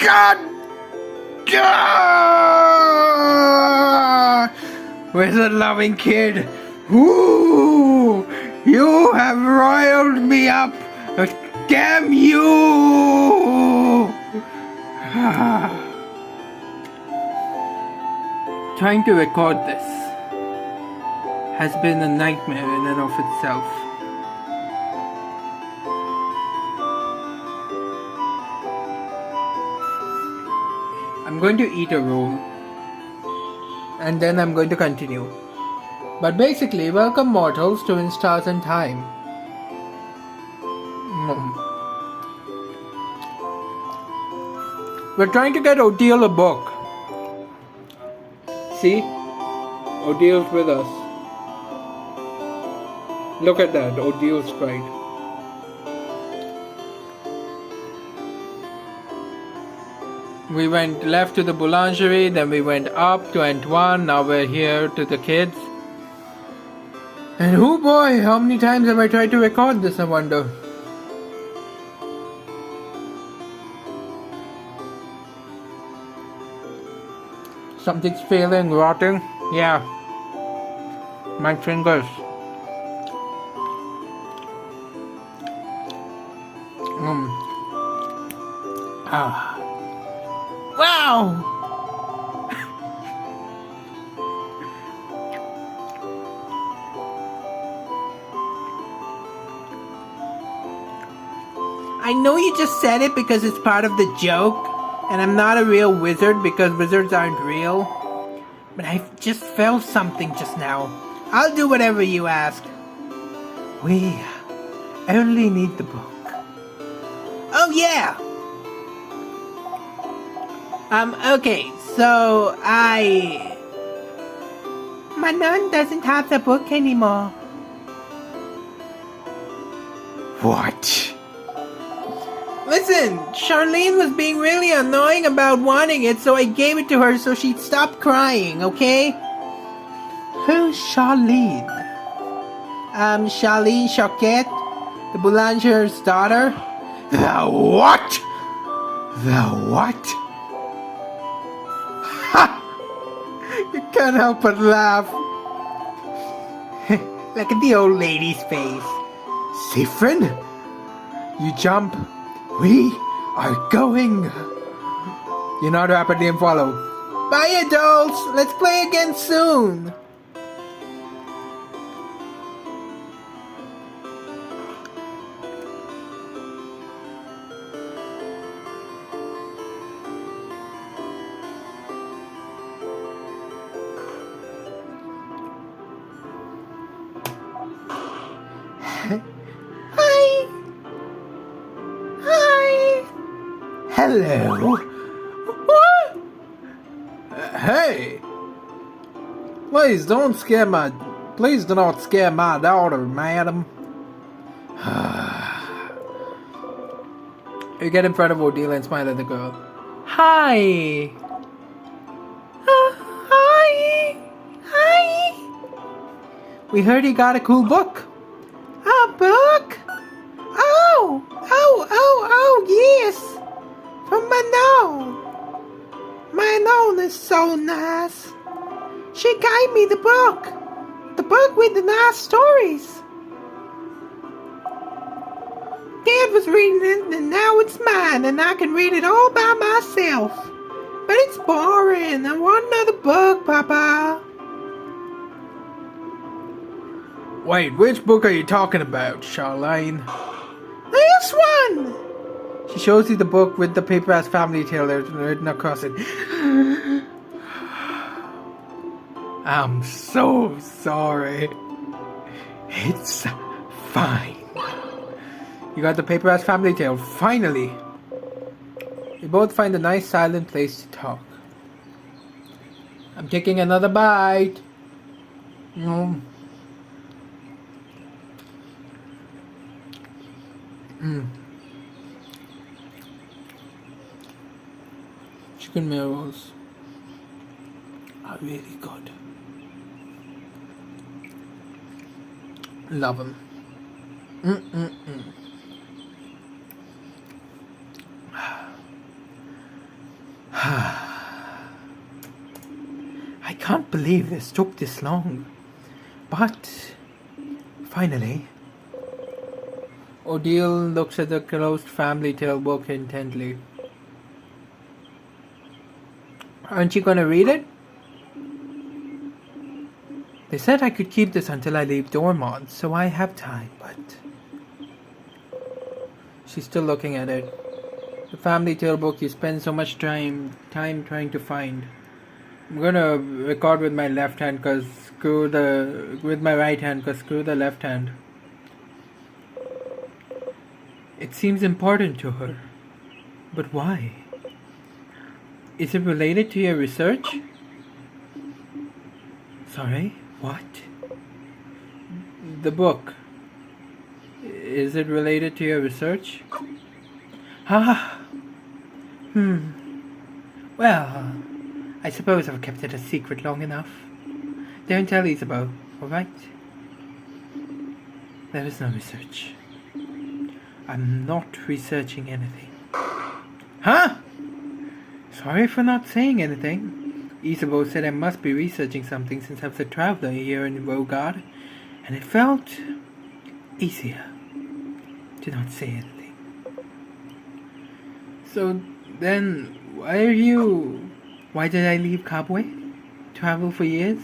God! Ah! Wizard loving kid. Ooh! You have roiled me up. Damn you! Trying to record this has been a nightmare in and of itself. I'm going to eat a roll and then I'm going to continue. But basically, welcome mortals to In Stars and Time. We're trying to get Odile a book. See? Odile's with us. Look at that, Odile's right. We went left to the boulangerie, then we went up to Antoine, now we're here to the kids. And oh boy, how many times have I tried to record this, I wonder? Something's failing, rotting. Yeah. My fingers. Wow! I know you just said it because it's part of the joke, and I'm not a real wizard because wizards aren't real. But I just felt something just now. I'll do whatever you ask. We only need the book. Oh yeah! Okay, so my nun doesn't have the book anymore. What? Listen, Charlene was being really annoying about wanting it, so I gave it to her so she'd stop crying, okay? Who's Charlene? Charlene Choquette, the boulanger's daughter. The what? The what? Ha! You can't help but laugh. Look at the old lady's face. Siffrin? You jump. We are going. You nod rapidly and follow. Bye, adults. Let's play again soon. Hello. What? Hey. Please do not scare my daughter, madam. You get in front of Odile and smile at the girl. Hi. Hi. Hi. We heard you got a cool book. A book? Oh, yes. From Manon. Manon is so nice. She gave me the book. The book with the nice stories. Dad was reading it and now it's mine and I can read it all by myself. But it's boring. I want another book, Papa. Wait, which book are you talking about, Charlene? This one! She shows you the book with the paper-ass family tale written across it. I'm so sorry. It's fine. You got the paper-ass family tale, finally. You both find a nice silent place to talk. I'm taking another bite. Chicken meals are really good. Love them. I can't believe this took this long. But finally, Odile looks at the closed family tale book intently. Aren't you going to read it? They said I could keep this until I leave Dormont, so I have time, but... She's still looking at it. The family tale book you spend so much time trying to find. I'm gonna record with my left hand with my right hand, cause screw the left hand. It seems important to her. But why? Is it related to your research? Sorry, what? The book. Is it related to your research? Well, I suppose I've kept it a secret long enough. Don't tell Isabeau, alright? There is no research. I'm not researching anything. Huh? Sorry for not saying anything. Isabeau said I must be researching something since I was a traveler here in Rogard, and it felt easier to not say anything. So then, why did I leave Kabwe? Travel for years?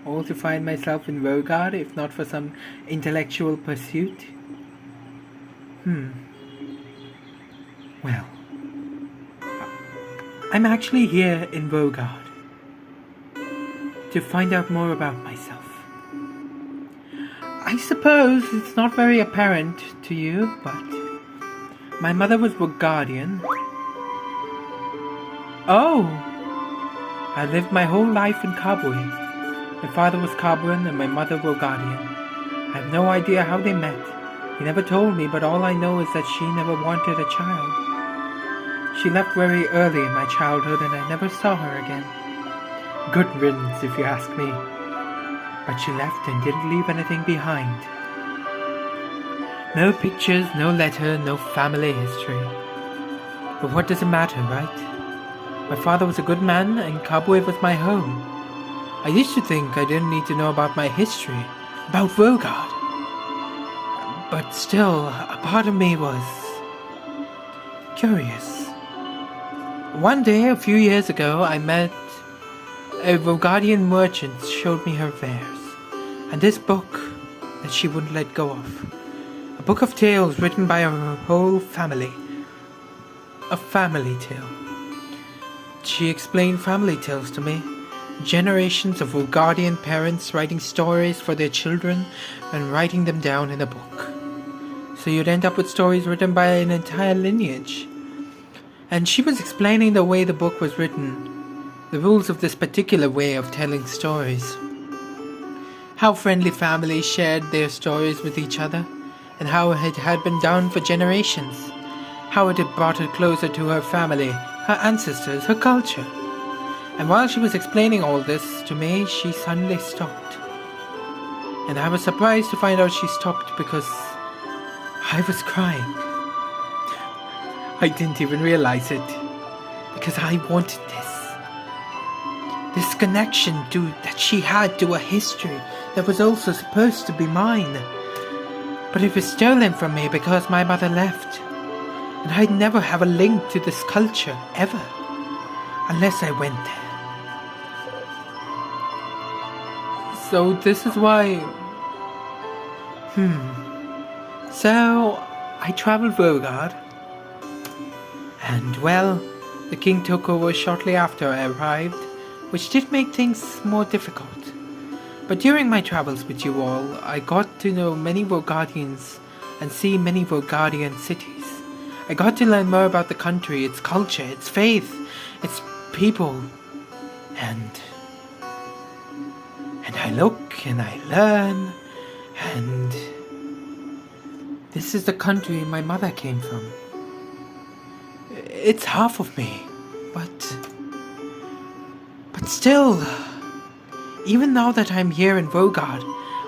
All to find myself in Rogard, if not for some intellectual pursuit? Well, I'm actually here in Rogard to find out more about myself. I suppose it's not very apparent to you, but my mother was Rogardian. Oh! I lived my whole life in Kabwe. My father was Cabran and my mother Rogardian. I have no idea how they met. He never told me, but all I know is that she never wanted a child. She left very early in my childhood and I never saw her again. Good riddance, if you ask me. But she left and didn't leave anything behind. No pictures, no letter, no family history. But what does it matter, right? My father was a good man and Kabwe was my home. I used to think I didn't need to know about my history, about Rogard. But still, a part of me was curious. One day, a few years ago, I met a Rogardian merchant showed me her wares, and this book that she wouldn't let go of. A book of tales written by her whole family. A family tale. She explained family tales to me. Generations of Rogardian parents writing stories for their children and writing them down in a book. So you'd end up with stories written by an entire lineage. And she was explaining the way the book was written, the rules of this particular way of telling stories. How friendly families shared their stories with each other, and how it had been done for generations. How it had brought her closer to her family, her ancestors, her culture. And while she was explaining all this to me, she suddenly stopped. And I was surprised to find out she stopped because I was crying. I didn't even realize it, because I wanted this connection that she had to a history that was also supposed to be mine. But it was stolen from me because my mother left, and I'd never have a link to this culture, ever, unless I went there. So this is why... So, I traveled Rogard, and well, the king took over shortly after I arrived, which did make things more difficult. But during my travels with you all, I got to know many Rogardians and see many Rogardian cities. I got to learn more about the country, its culture, its faith, its people, and I look and I learn, and this is the country my mother came from. It's half of me, but still, even now that I'm here in Rogard,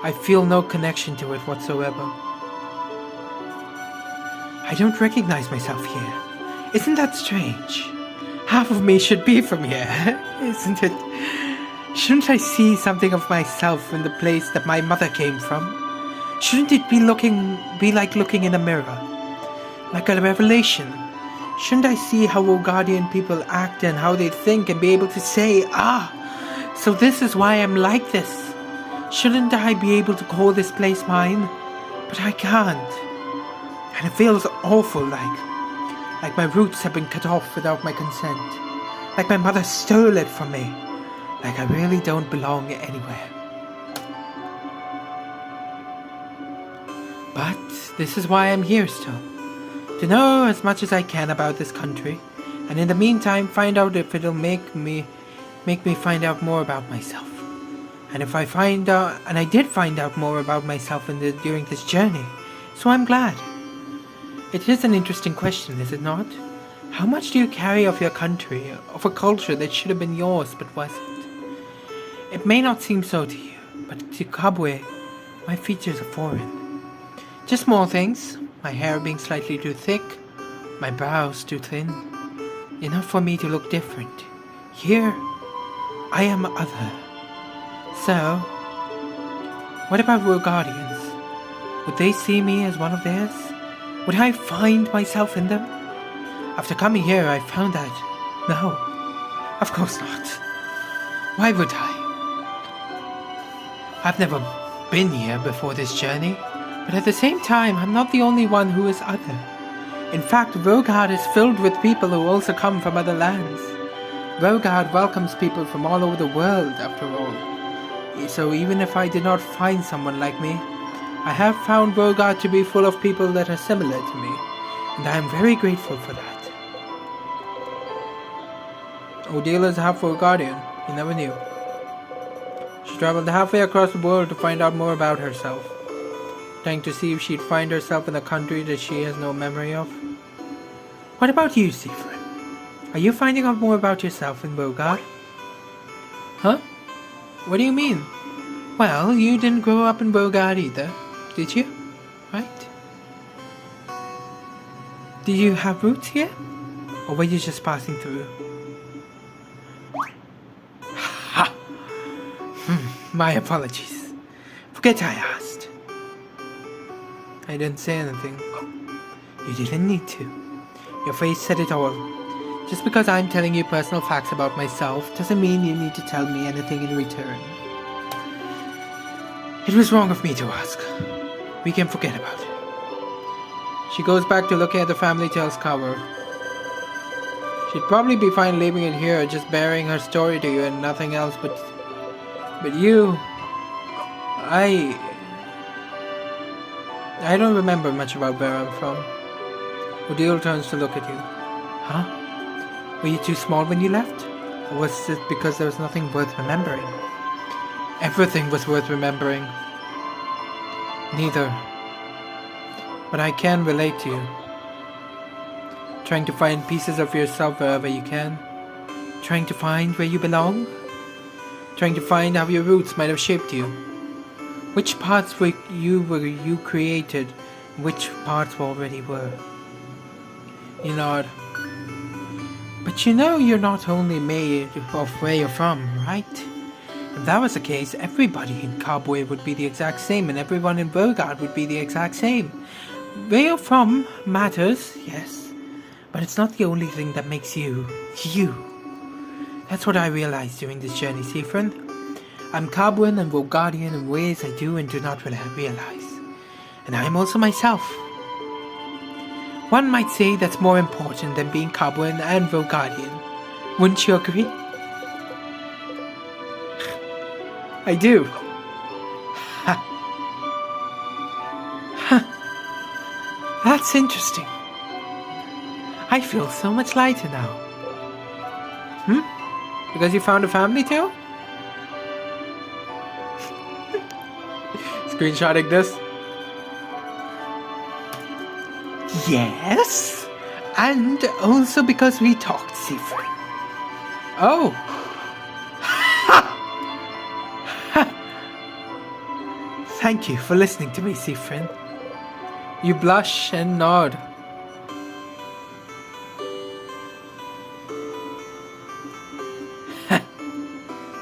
I feel no connection to it whatsoever. I don't recognize myself here. Isn't that strange? Half of me should be from here, isn't it? Shouldn't I see something of myself in the place that my mother came from? Shouldn't it be like looking in a mirror? Like a revelation? Shouldn't I see how Rogardian people act and how they think and be able to say, so this is why I'm like this? Shouldn't I be able to call this place mine? But I can't. And it feels awful, like my roots have been cut off without my consent. Like my mother stole it from me. Like I really don't belong anywhere. But this is why I'm here still. To know as much as I can about this country, and in the meantime find out if it'll make me find out more about myself. And if I find out, and I did find out more about myself during this journey, so I'm glad. It is an interesting question, is it not? How much do you carry of your country, of a culture that should have been yours but wasn't? It may not seem so to you, but to Kabwe, my features are foreign. Just small things, my hair being slightly too thick, my brows too thin, enough for me to look different. Here, I am other. So, what about Rogardians? Would they see me as one of theirs? Would I find myself in them? After coming here, I found that no, of course not. Why would I? I've never been here before this journey, but at the same time, I'm not the only one who is other. In fact, Rogard is filled with people who also come from other lands. Rogard welcomes people from all over the world, after all. So even if I did not find someone like me, I have found Rogard to be full of people that are similar to me, and I am very grateful for that. Odile is half Rogardian, you never knew. She traveled halfway across the world to find out more about herself, trying to see if she'd find herself in a country that she has no memory of. What about you, Siegfried? Are you finding out more about yourself in Rogard? Huh? What do you mean? Well, you didn't grow up in Rogard either, did you? Right? Did you have roots here? Or were you just passing through? Ha! My apologies. Forget I asked. I didn't say anything. You didn't need to. Your face said it all. Just because I'm telling you personal facts about myself doesn't mean you need to tell me anything in return. It was wrong of me to ask. We can forget about it. She goes back to looking at the Family Tales cover. She'd probably be fine leaving it here, just bearing her story to you and nothing else, but you... I don't remember much about where I'm from. Odile turns to look at you. Huh? Were you too small when you left? Or was it because there was nothing worth remembering? Everything was worth remembering. Neither. But I can relate to you. Trying to find pieces of yourself wherever you can. Trying to find where you belong. Trying to find how your roots might have shaped you. Which parts were you created, which parts already were. You nod. But you know you're not only made of where you're from, right? If that was the case, everybody in Kabwe would be the exact same, and everyone in Rogard would be the exact same. Where you're from matters, yes, but it's not the only thing that makes you, you. That's what I realized during this journey, Siegfried. I'm Kabwan and Rogardian in ways I do and do not realize. And I'm also myself. One might say that's more important than being Kabwan and Rogardian. Wouldn't you agree? I do. Ha. Ha. That's interesting. I feel so much lighter now. Because you found a family too? Screenshotting this. Yes, and also because we talked, Siegfried. Oh. Thank you for listening to me, Siegfried. You blush and nod.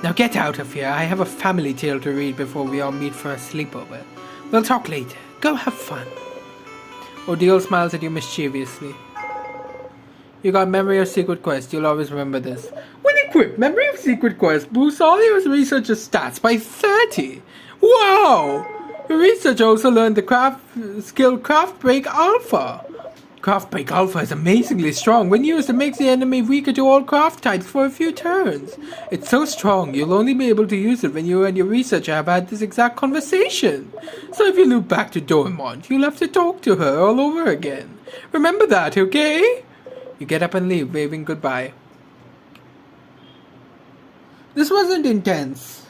Now get out of here. I have a family tale to read before we all meet for a sleepover. We'll talk later. Go have fun. Odile smiles at you mischievously. You got Memory of Secret Quest. You'll always remember this. When equipped, Memory of Secret Quest boosts all your researcher's stats by 30. Wow! Your researcher also learned the skill Craft Break Alpha. Craft Break Alpha is amazingly strong. When used, it makes the enemy weaker to all craft types for a few turns. It's so strong, you'll only be able to use it when you and your researcher have had this exact conversation. So if you loop back to Dormont, you'll have to talk to her all over again. Remember that, okay? You get up and leave, waving goodbye. This wasn't intense,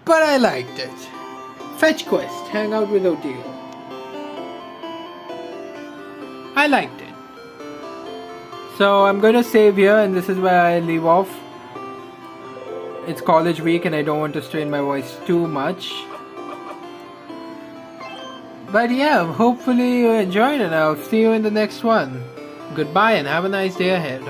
but I liked it. Fetch quest, hang out with Odile. I liked it. So I'm going to save here, and this is where I leave off. It's college week and I don't want to strain my voice too much. But yeah, hopefully you enjoyed, and I'll see you in the next one. Goodbye and have a nice day ahead.